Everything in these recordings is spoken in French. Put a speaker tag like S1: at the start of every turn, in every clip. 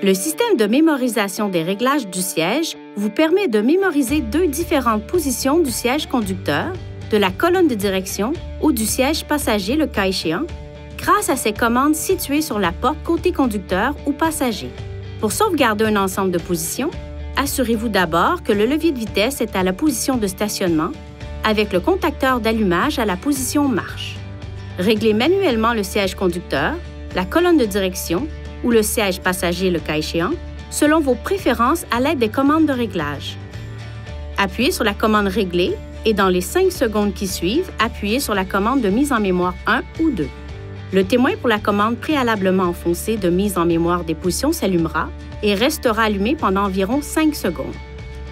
S1: Le système de mémorisation des réglages du siège vous permet de mémoriser deux différentes positions du siège conducteur, de la colonne de direction ou du siège passager le cas échéant, grâce à ces commandes situées sur la porte côté conducteur ou passager. Pour sauvegarder un ensemble de positions, assurez-vous d'abord que le levier de vitesse est à la position de stationnement avec le contacteur d'allumage à la position marche. Réglez manuellement le siège conducteur, la colonne de direction ou le siège passager le cas échéant, selon vos préférences à l'aide des commandes de réglage. Appuyez sur la commande « Régler » et dans les 5 secondes qui suivent, appuyez sur la commande de mise en mémoire 1 ou 2. Le témoin pour la commande préalablement enfoncée de mise en mémoire des positions s'allumera et restera allumé pendant environ 5 secondes.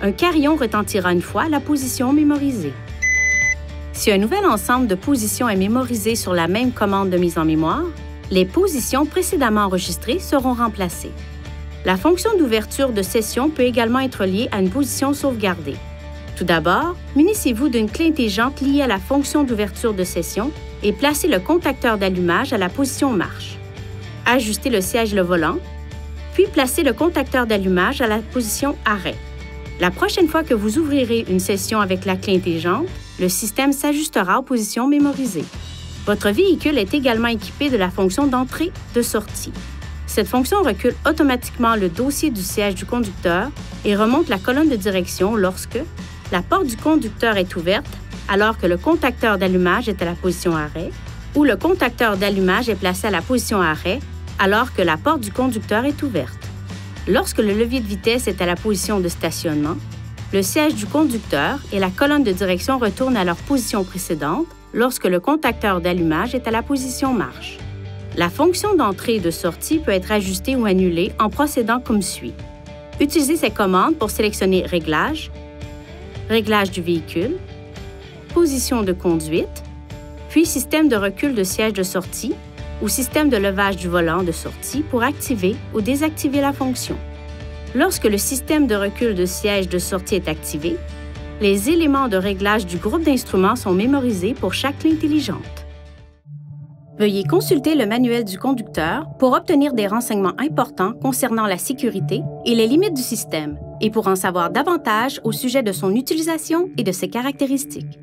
S1: Un carillon retentira une fois la position mémorisée. Si un nouvel ensemble de positions est mémorisé sur la même commande de mise en mémoire, les positions précédemment enregistrées seront remplacées. La fonction d'ouverture de session peut également être liée à une position sauvegardée. Tout d'abord, munissez-vous d'une clé intelligente liée à la fonction d'ouverture de session et placez le contacteur d'allumage à la position marche. Ajustez le siège le volant, puis placez le contacteur d'allumage à la position arrêt. La prochaine fois que vous ouvrirez une session avec la clé intelligente, le système s'ajustera aux positions mémorisées. Votre véhicule est également équipé de la fonction d'entrée-de-sortie. Cette fonction recule automatiquement le dossier du siège du conducteur et remonte la colonne de direction lorsque la porte du conducteur est ouverte alors que le contacteur d'allumage est à la position arrêt ou le contacteur d'allumage est placé à la position arrêt alors que la porte du conducteur est ouverte. Lorsque le levier de vitesse est à la position de stationnement, le siège du conducteur et la colonne de direction retournent à leur position précédente lorsque le contacteur d'allumage est à la position marche. La fonction d'entrée et de sortie peut être ajustée ou annulée en procédant comme suit. Utilisez ces commandes pour sélectionner Réglage, Réglage du véhicule, Position de conduite, puis Système de recul de siège de sortie ou Système de levage du volant de sortie pour activer ou désactiver la fonction. Lorsque le système de recul de siège de sortie est activé, les éléments de réglage du groupe d'instruments sont mémorisés pour chaque clé intelligente. Veuillez consulter le manuel du conducteur pour obtenir des renseignements importants concernant la sécurité et les limites du système et pour en savoir davantage au sujet de son utilisation et de ses caractéristiques.